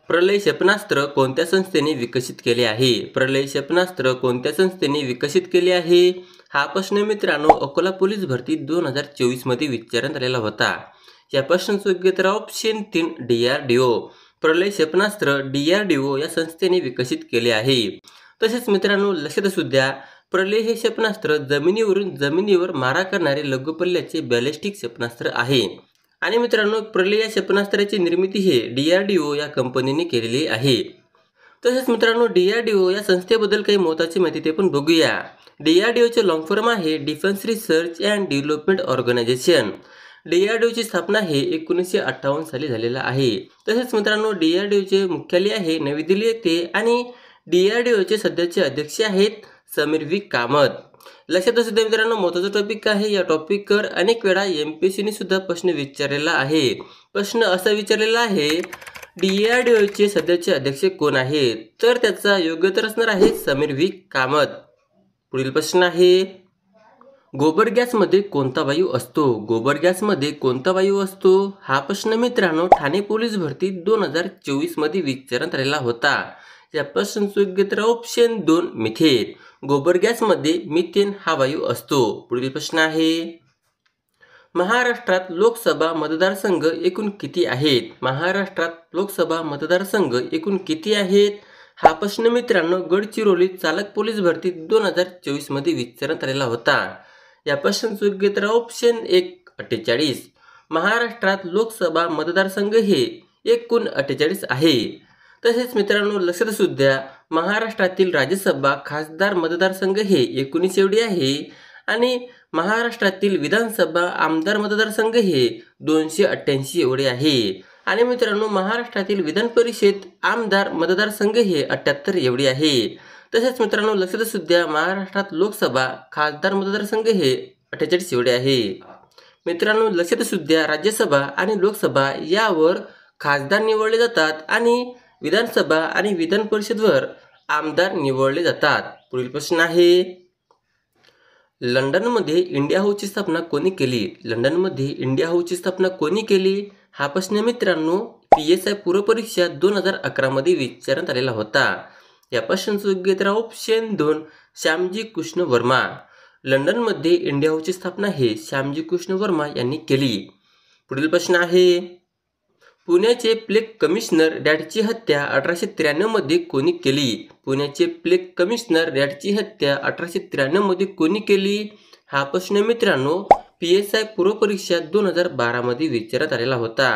प्रलय क्षेपणास्त्र कोणत्या संस्थेने विकसित केले आहे? प्रलय क्षेपणास्त्र कोणत्या संस्थेने विकसित केले आहे? हा प्रश्न मित्रांनो अकोला पोलीस भरती 2024 मध्ये विचारण्यात आलेला होता. या प्रश्नाचं योग्य उत्तर ऑप्शन 3 DRDO. प्रलय क्षेपणास्त्र DRDO या संस्थेने विकसित केले आहे. तसेच मित्रांनो लक्षात असू द्या, प्रलय हे क्षेपणास्त्र जमिनीवरून जमिनीवर मारा करणारे लघु पल्ल्याचे बॅलिस्टिक क्षेपणास्त्र आहे. आणि मित्रांनो प्रलय या क्षेपणास्त्राची निर्मिती हे DRDO या कंपनीने केलेली आहे. तसेच मित्रांनो DRDO या संस्थेबद्दल काही महत्त्वाची माहिती ते पण बघूया. DRDOचे लॉंग फॉर्म आहे defence research and development organisation. DRDOची स्थापना हे 1958 साली झालेला आहे. तसेच मित्रांनो DRDOचे मुख्यालय आहे नवी दिल्ली येथे आणि DRDOचे सध्याचे अध्यक्ष आहेत समीर व्ही कामत. लक्षात असू द्या मित्रांनो महत्त्वाचा टॉपिक आहे. या टॉपिकवर अनेक वेळा MPSCने सुद्धा प्रश्न विचारलेला आहे. प्रश्न असा विचारलेला आहे DRDOचे सध्याचे अध्यक्ष कोण आहेत? तर त्याचा योग्य उत्तर असणार आहे समीर व्ही कामत. पुढील प्रश्न आहे गोबर गॅसमध्ये कोणता वायू असतो? गोबर गॅसमध्ये कोणता वायू असतो? हा प्रश्न मित्रांनो ठाणे पोलीस भरती 2024 मध्ये विचारण्यात आलेला होता. या प्रश्नाचं योग्य उत्तर ऑप्शन 2 मिथेन. गोबर गॅसमध्ये मिथेन हा वायू असतो. पुढील प्रश्न आहे महाराष्ट्रात लोकसभा मतदारसंघ एकूण किती आहेत? महाराष्ट्रात लोकसभा मतदारसंघ एकूण किती आहेत? हा प्रश्न मित्रांनो गडचिरोली चालक पोलीस भरती 2024 मध्ये विचारण्यात आलेला होता. या प्रश्नाचं योग्य उत्तर ऑप्शन 1 48. महाराष्ट्रात लोकसभा मतदारसंघ हे एकूण 48 आहे. तसेच मित्रांनो लक्षात असू द्या महाराष्ट्रातील राज्यसभा खासदार मतदारसंघ हे 19 एवढे आहे आणि महाराष्ट्रातील विधानसभा आमदार मतदारसंघ हे 288 एवढे आहे. आणि मित्रांनो महाराष्ट्रातील विधान परिषद आमदार मतदारसंघ हे 78 एवढे आहे. तसेच मित्रांनो लक्षात असू द्या महाराष्ट्रात लोकसभा खासदार मतदारसंघ हे 48 एवढे आहे. मित्रांनो लक्षात असू द्या राज्यसभा आणि लोकसभा यावर खासदार निवडले जातात आणि विधानसभा आणि विधान परिषदवर आमदार निवडले जातात. पुढील प्रश्न आहे लंडनमध्ये इंडिया हाऊसची स्थापना कोणी केली? लंडनमध्ये इंडिया हाऊसची स्थापना कोणी केली? हा प्रश्न मित्रांनो PSI पूर्व परीक्षा 2011 मध्ये विचारण्यात आलेला होता. या प्रश्नाचं योग्य उत्तर ऑप्शन 2 श्यामजी कृष्ण वर्मा. लंडनमध्ये इंडिया हाऊसची स्थापना हे श्यामजी कृष्ण वर्मा यांनी केली. पुढील प्रश्न आहे पुण्याचे प्लेग कमिशनर रॅटची हत्या 1893 मध्ये कोणी केली? पुण्याचे प्लेग कमिशनर रॅटची हत्या 1893 मध्ये कोणी केली? हा प्रश्न मित्रांनो PSI पूर्व परीक्षा 2012 मध्ये विचारण्यात आलेला होता.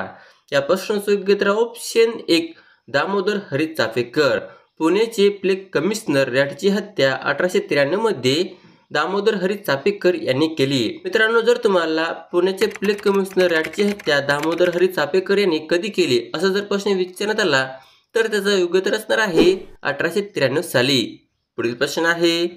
या प्रश्नाचं योग्य उत्तर ऑप्शन 1 दामोदर हरी चाफेकर. पुण्याचे प्लेग कमिशनर रॅटची हत्या 1893 मध्ये दामोदर हरी चाफेकर यांनी केली. मित्रांनो जर तुम्हाला पुण्याचे प्लेग कमिशनर रॅटची हत्या दामोदर हरी चाफेकर यांनी कधी केली असा जर प्रश्न विचारण्यात आला तर त्याचा योग्य उत्तर असणार आहे 1893 साली. पुढील प्रश्न आहे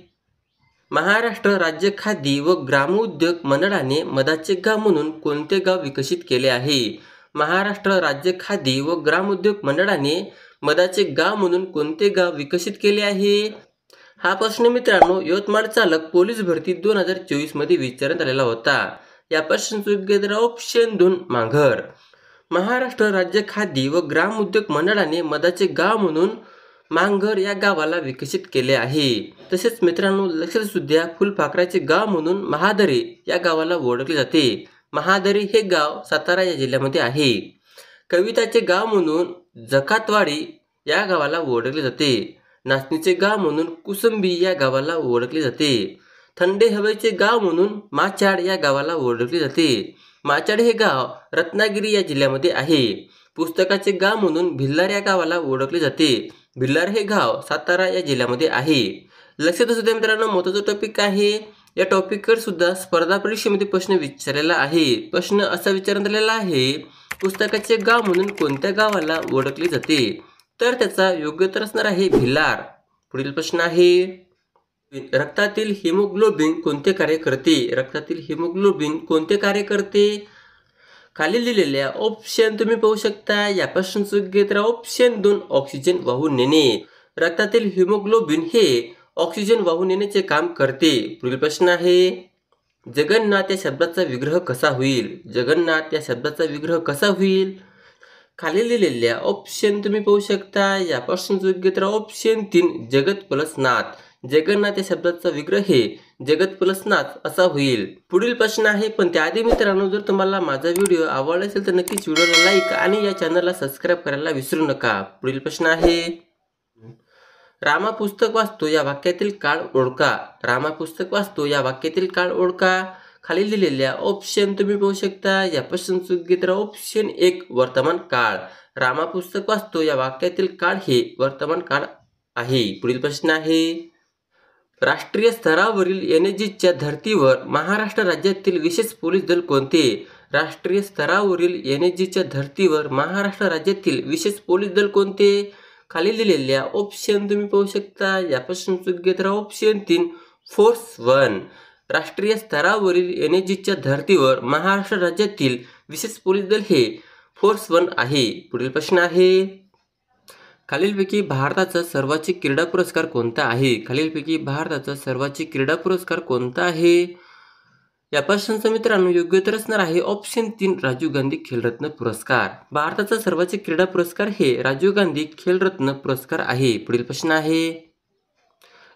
महाराष्ट्र राज्य खादी व ग्रामोद्योग मंडळाने मधाचे गाव म्हणून कोणते गाव विकसित केले आहे? महाराष्ट्र राज्य खादी व ग्रामोद्योग मंडळाने मधाचे गाव म्हणून कोणते गाव विकसित केले आहे? हा प्रश्न मित्रांनो यवतमाळ चालक पोलीस भरती 2024 मध्ये विचारण्यात आलेला होता. या प्रश्नाचं योग्य उत्तर ऑप्शन 2 मांघर. महाराष्ट्र राज्य खादी व ग्राम उद्योग मंडळाने मधाचे गाव म्हणून मांघर या गावाला विकसित केले आहे. तसेच मित्रांनो लक्षात असू द्या फुलपाखराचे गाव म्हणून महादरे या गावाला ओळखले जाते. महादरे हे गाव सातारा या जिल्ह्यामध्ये आहे. कविताचे गाव म्हणून जकातवाडी या गावाला ओळखले जाते. नाचणीचे गाव म्हणून कुसुंबी या गावाला ओळखले जाते. थंडे हवेचे गाव म्हणून माचाड या गावाला ओळखले जाते. माचाड हे गाव रत्नागिरी या जिल्ह्यामध्ये आहे. पुस्तकाचे गाव म्हणून भिल्लार या गावाला ओळखले जाते. भिल्लार हे गाव सातारा या जिल्ह्यामध्ये आहे. लक्षात असू द्या मित्रांनो महत्त्वाचा टॉपिक आहे. या टॉपिकवर सुद्धा स्पर्धा परीक्षेमध्ये प्रश्न विचारलेला आहे. प्रश्न असा विचारण्यात आलेला आहे पुस्तकाचे गाव म्हणून कोणत्या गावाला ओळखले जाते? तर त्याचा योग्य उत्तर असणार आहे भिल्लार. पुढील प्रश्न आहे रक्तातील हिमोग्लोबिन कोणते कार्य करते? रक्तातील हिमोग्लोबिन कोणते कार्य करते? खाली दिलेल्या ऑप्शन तुम्ही पाहू शकता. या प्रश्नाचं योग्य उत्तर ऑप्शन 2 ऑक्सिजन वाहून नेणे. रक्तातील हिमोग्लोबिन हे ऑक्सिजन वाहून नेण्याचे काम करते. पुढील प्रश्न आहे जगन्नाथ या शब्दाचा विग्रह कसा होईल? जगन्नाथ या शब्दाचा विग्रह कसा होईल? खाली दिलेल्या ऑप्शन तुम्ही पाहू शकता. यापासून योग्य तर ऑप्शन 3 जगत प्लस नाथ. जगन्नाथ या शब्दाचा विग्रह हे जगत प्लस नाथ असा होईल. पुढील प्रश्न आहे, पण त्याआधी मित्रांनो, जर तुम्हाला माझा व्हिडिओ आवडला असेल तर नक्कीच व्हिडिओला लाईक आणि या चॅनलला सबस्क्राईब करायला विसरू नका. पुढील प्रश्न आहे, रामा पुस्तक वाचतो या वाक्यातील काळ ओळखा. रामा पुस्तक वाचतो या वाक्यातील काळ ओळखा. खाली दिलेल्या ऑप्शन तुम्ही पाहू शकता. यापासून योग्य तर ऑप्शन 1 वर्तमान काळ. रामा पुस्तक वाचतो या वाक्यातील काळ हे वर्तमान काळ आहे. पुढील प्रश्न आहे, राष्ट्रीय स्तरावरील एनएसजीच्या धर्तीवर महाराष्ट्र राज्यातील विशेष पोलीस दल कोणते? राष्ट्रीय स्तरावरील एनएसजीच्या धर्तीवर महाराष्ट्र राज्यातील विशेष पोलीस दल कोणते? खाली दिलेल्या ऑप्शन तुम्ही पाहू शकता. यापासून योग्य तर ऑप्शन 3 फोर्स 1. राष्ट्रीय स्तरावरील एनएसजीच्या धर्तीवर महाराष्ट्र राज्यातील विशेष पोलीस दल हे फोर्स 1 आहे. पुढील प्रश्न आहे, खालीलपैकी भारताचा सर्वोच्च क्रीडा पुरस्कार कोणता आहे? खालीलपैकी भारताचा सर्वोच्च क्रीडा पुरस्कार कोणता आहे? यापासूनचं मित्रांनो योग्य उत्तर असणार आहे ऑप्शन 3 राजीव गांधी खेलरत्न पुरस्कार. भारताचा सर्वोच्च क्रीडा पुरस्कार हे राजीव गांधी खेलरत्न पुरस्कार आहे. पुढील प्रश्न आहे,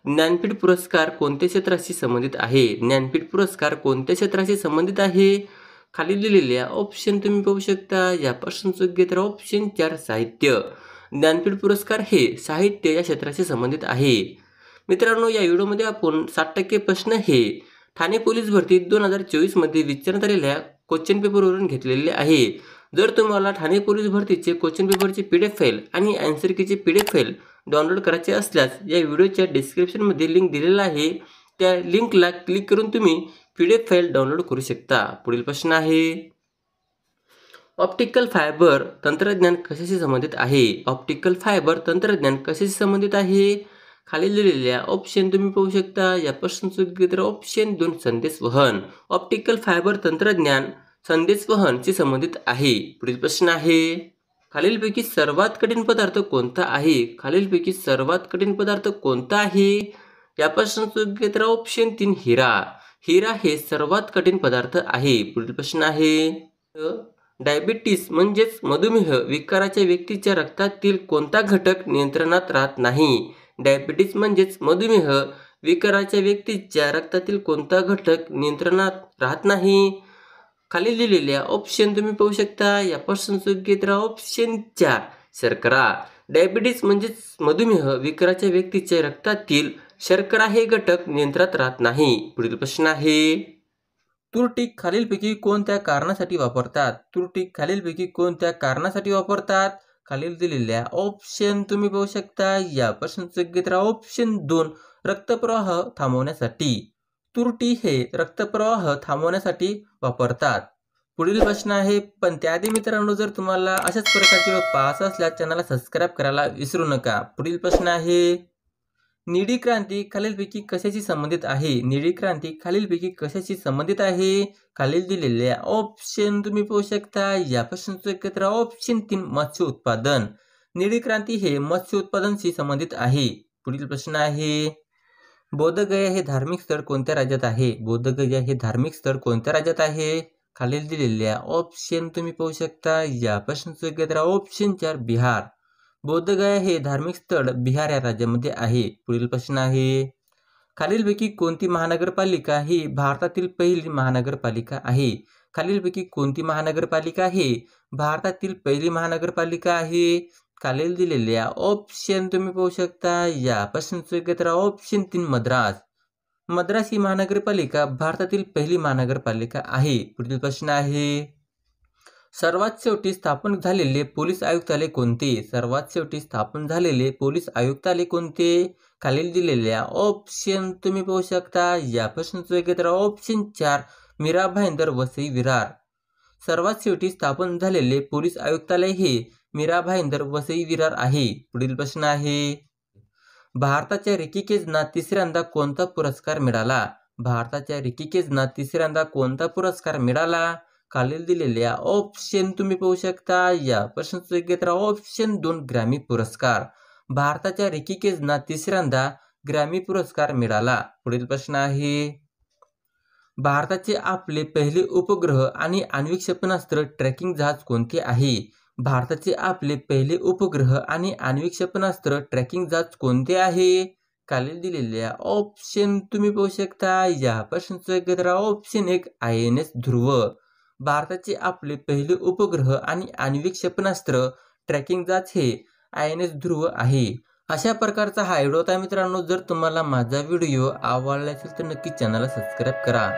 ज्ञानपीठ पुरस्कार कोणत्या क्षेत्राशी संबंधित आहे? ज्ञानपीठ पुरस्कार कोणत्या क्षेत्राशी संबंधित आहे? खाली दिलेल्या ऑप्शन तुम्ही पाहू शकता. यापासून योग्य तर ऑप्शन 4 साहित्य. ज्ञानपीठ पुरस्कार हे साहित्य या क्षेत्राशी संबंधित आहे. मित्रांनो, या व्हिडिओमध्ये आपण 60% प्रश्न हे ठाणे पोलीस भरती 2024 मध्ये विचारण्यात आलेल्या क्वेश्चन पेपरवरून घेतलेले आहे. जर तुम्हाला ठाणे पोलीस भरतीचे क्वेश्चन पेपरचे PDF फाईल आणि आन्सर कीचे PDF फाईल डाउनलोड करायचे असल्यास या व्हिडिओच्या डिस्क्रिप्शनमध्ये लिंक दिलेला आहे. त्या लिंकला क्लिक करून तुम्ही PDF फाईल डाउनलोड करू शकता. पुढील प्रश्न आहे, ऑप्टिकल फायबर तंत्रज्ञान कशाशी संबंधित आहे? ऑप्टिकल फायबर तंत्रज्ञान कशाशी संबंधित आहे? खाली दिलेल्या ऑप्शन तुम्ही पाहू शकता. यापासून योग्य तर ऑप्शन 2 संदेश वहन. ऑप्टिकल फायबर तंत्रज्ञान संदेश वहनशी संबंधित आहे. पुढील प्रश्न आहे, खालीलपैकी सर्वात कठीण पदार्थ कोणता आहे? खालीलपैकी सर्वात कठीण पदार्थ कोणता आहे? यापासून योग्य तर ऑप्शन 3 हिरा. हिरा हे सर्वात कठीण पदार्थ आहे. पुढील प्रश्न आहे, डायबिटीस म्हणजेच मधुमेह विकाराच्या व्यक्तीच्या रक्तातील कोणता घटक नियंत्रणात राहत नाही? डायबिटीस म्हणजेच मधुमेह विकाराच्या व्यक्तीच्या रक्तातील कोणता घटक नियंत्रणात राहत नाही? खाली दिलेल्या ऑप्शन तुम्ही पाहू शकता. यापासून योग्य तर ऑप्शन 4 शर्करा. डायबिटीस म्हणजेच मधुमेह विकाराच्या व्यक्तीच्या रक्तातील शर्करा हे घटक नियंत्रणात राहत नाही. पुढील प्रश्न आहे, तुरटी खालीलपैकी कोणत्या कारणासाठी वापरतात? तुरटी खालीलपैकी कोणत्या कारणासाठी वापरतात? खालील दिलेल्या ऑप्शन तुम्ही पाहू शकता. यापासून योग्य तर ऑप्शन 2 रक्तप्रवाह थांबवण्यासाठी. तुरटी हे रक्तप्रवाह थांबवण्यासाठी वापरतात. पुढील प्रश्न आहे, पण त्याआधी मित्रांनो, जर तुम्हाला अशाच प्रकारचे व्हिडिओ पाहायचे असल्यास चॅनलला सबस्क्राईब करायला विसरू नका. पुढील प्रश्न आहे, निळी क्रांती खालीलपैकी कशाशी संबंधित आहे? निळी क्रांती खालीलपैकी कशाशी संबंधित आहे? खालील दिलेल्या ऑप्शन तुम्ही पाहू शकता. यापासून योग्य तर ऑप्शन 3 मत्स्य उत्पादन. निळी क्रांती हे मत्स्य उत्पादनशी संबंधित आहे. पुढील प्रश्न आहे, बोधगया हे धार्मिक स्थळ कोणत्या राज्यात आहे? बोधगया हे धार्मिक स्थळ कोणत्या राज्यात आहे? खालील दिलेल्या ऑप्शन तुम्ही पाहू शकता. यापासून योग्य तर ऑप्शन 4 बिहार. बोधगया हे धार्मिक स्थळ बिहार या राज्यामध्ये आहे. पुढील प्रश्न आहे, खालीलपैकी कोणती महानगरपालिका ही भारतातील पहिली महानगरपालिका आहे? खालीलपैकी कोणती महानगरपालिका ही भारतातील पहिली महानगरपालिका आहे? खालील दिलेल्या ऑप्शन तुम्ही पाहू शकता. यापासून योग्य तर ऑप्शन 3 मद्रास. मद्रास ही महानगरपालिका भारतातील पहिली महानगरपालिका आहे. पुढील प्रश्न आहे, सर्वात शेवटी स्थापन झालेले पोलीस आयुक्तालय कोणते? सर्वात शेवटी स्थापन झालेले पोलीस आयुक्तालय कोणते? खालील दिलेल्या ऑप्शन तुम्ही पाहू शकता. यापासून योग्य तर ऑप्शन 4 मीरा भाईंदर वसई विरार. सर्वात शेवटी स्थापन झालेले पोलीस आयुक्तालय हे मीरा भाईंदर वसई विरार आहे. पुढील प्रश्न आहे, भारताच्या ऋषिकेशना तिसऱ्यांदा कोणता पुरस्कार मिळाला? भारताच्या ऋषिकेशना तिसऱ्यांदा कोणता पुरस्कार मिळाला? खालील दिलेल्या ऑप्शन तुम्ही पाहू शकता. यापासून योग्य तर ऑप्शन 2 ग्रॅमी पुरस्कार. भारताच्या ऋषिकेशना तिसऱ्यांदा ग्रॅमी पुरस्कार मिळाला. पुढील प्रश्न आहे, भारताचे आपले पहिले उपग्रह आणि आण्विक क्षेपणास्त्र ट्रॅकिंग जहाज कोणते आहे? भारताचे आपले पहिले उपग्रह आणि आण्विक क्षेपणास्त्र ट्रॅकिंग जहाज कोणते आहे? खालील दिलेल्या ऑप्शन तुम्ही पाहू शकता. या प्रश्नाचं ऑप्शन 1 INS ध्रुव. भारताचे आपले पहिले उपग्रह आणि आण्विक क्षेपणास्त्र ट्रॅकिंग जहाज हे INS ध्रुव आहे. अशा प्रकारचा हा व्हिडिओ होता मित्रांनो. जर तुम्हाला माझा व्हिडिओ आवडला असेल तर नक्की चॅनलला सबस्क्राईब करा.